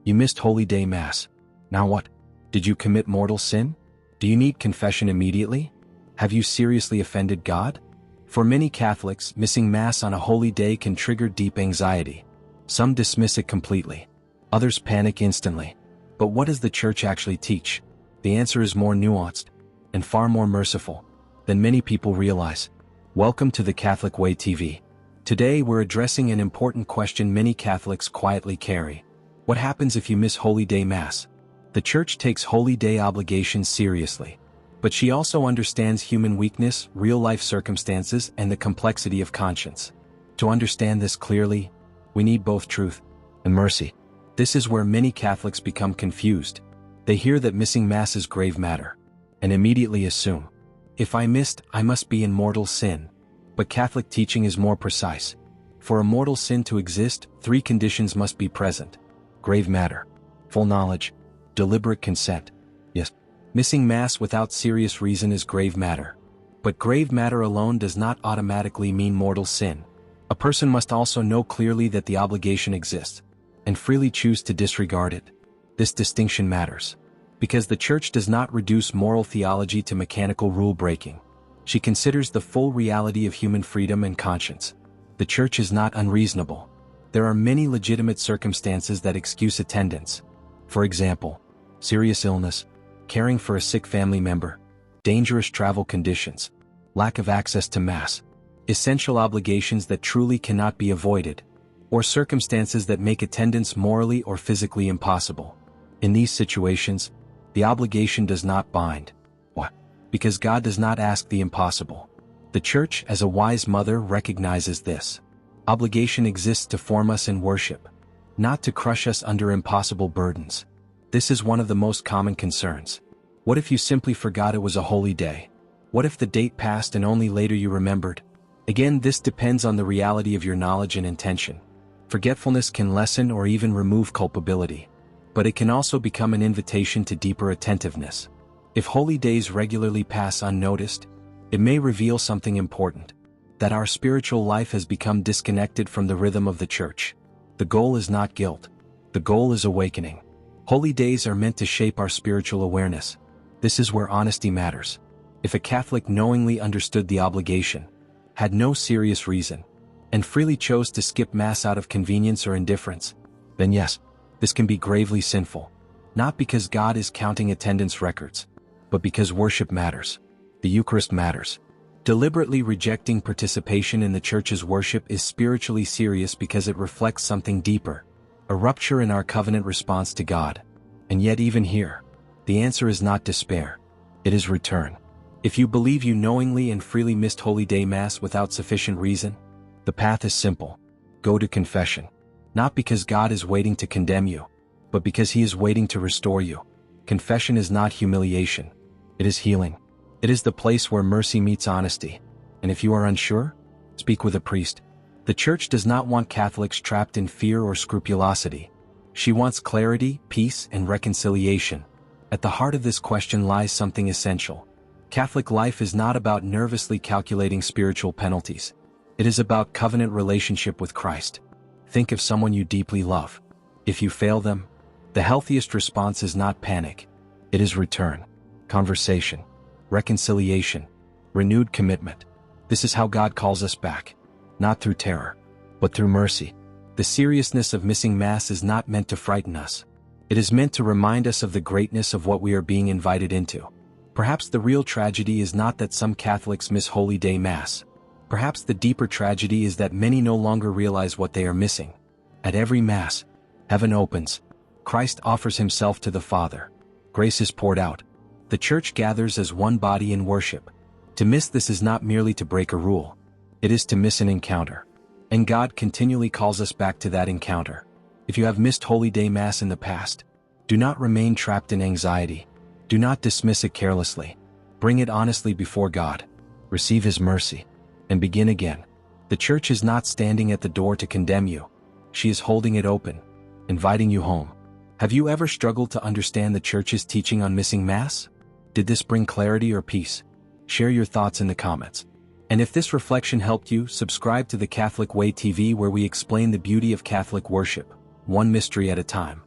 You missed Holy Day Mass. Now what? Did you commit mortal sin? Do you need confession immediately? Have you seriously offended God? For many Catholics, missing Mass on a holy day can trigger deep anxiety. Some dismiss it completely. Others panic instantly. But what does the Church actually teach? The answer is more nuanced and far more merciful than many people realize. Welcome to the Catholic Way TV. Today we're addressing an important question many Catholics quietly carry. What happens if you miss Holy Day Mass? The Church takes Holy Day obligations seriously. But she also understands human weakness, real-life circumstances, and the complexity of conscience. To understand this clearly, we need both truth and mercy. This is where many Catholics become confused. They hear that missing Mass is grave matter, and immediately assume, if I missed, I must be in mortal sin. But Catholic teaching is more precise. For a mortal sin to exist, 3 conditions must be present: grave matter, full knowledge, deliberate consent. Yes, missing Mass without serious reason is grave matter. But grave matter alone does not automatically mean mortal sin. A person must also know clearly that the obligation exists, and freely choose to disregard it. This distinction matters, because the Church does not reduce moral theology to mechanical rule-breaking. She considers the full reality of human freedom and conscience. The Church is not unreasonable. There are many legitimate circumstances that excuse attendance. For example, serious illness, caring for a sick family member, dangerous travel conditions, lack of access to Mass, essential obligations that truly cannot be avoided, or circumstances that make attendance morally or physically impossible. In these situations, the obligation does not bind. Why? Because God does not ask the impossible. The Church, as a wise mother, recognizes this. Obligation exists to form us in worship, not to crush us under impossible burdens. This is one of the most common concerns. What if you simply forgot it was a holy day? What if the date passed and only later you remembered? Again, this depends on the reality of your knowledge and intention. Forgetfulness can lessen or even remove culpability, but it can also become an invitation to deeper attentiveness. If holy days regularly pass unnoticed, it may reveal something important: that our spiritual life has become disconnected from the rhythm of the Church. The goal is not guilt. The goal is awakening. Holy days are meant to shape our spiritual awareness. This is where honesty matters. If a Catholic knowingly understood the obligation, had no serious reason, and freely chose to skip Mass out of convenience or indifference, then yes, this can be gravely sinful. Not because God is counting attendance records, but because worship matters. The Eucharist matters. Deliberately rejecting participation in the Church's worship is spiritually serious because it reflects something deeper, a rupture in our covenant response to God. And yet even here, the answer is not despair. It is return. If you believe you knowingly and freely missed Holy Day Mass without sufficient reason, the path is simple. Go to confession. Not because God is waiting to condemn you, but because He is waiting to restore you. Confession is not humiliation. It is healing. It is the place where mercy meets honesty. And if you are unsure, speak with a priest. The Church does not want Catholics trapped in fear or scrupulosity. She wants clarity, peace, and reconciliation. At the heart of this question lies something essential. Catholic life is not about nervously calculating spiritual penalties. It is about covenant relationship with Christ. Think of someone you deeply love. If you fail them, the healthiest response is not panic. It is return, conversation, reconciliation, renewed commitment. This is how God calls us back, not through terror, but through mercy. The seriousness of missing Mass is not meant to frighten us. It is meant to remind us of the greatness of what we are being invited into. Perhaps the real tragedy is not that some Catholics miss Holy Day Mass. Perhaps the deeper tragedy is that many no longer realize what they are missing. At every Mass, heaven opens. Christ offers Himself to the Father. Grace is poured out. The Church gathers as one body in worship. To miss this is not merely to break a rule. It is to miss an encounter. And God continually calls us back to that encounter. If you have missed Holy Day Mass in the past, do not remain trapped in anxiety. Do not dismiss it carelessly. Bring it honestly before God. Receive His mercy, and begin again. The Church is not standing at the door to condemn you. She is holding it open, inviting you home. Have you ever struggled to understand the Church's teaching on missing Mass? Did this bring clarity or peace? Share your thoughts in the comments. And if this reflection helped you, subscribe to the Catholic Way TV, where we explain the beauty of Catholic worship, one mystery at a time.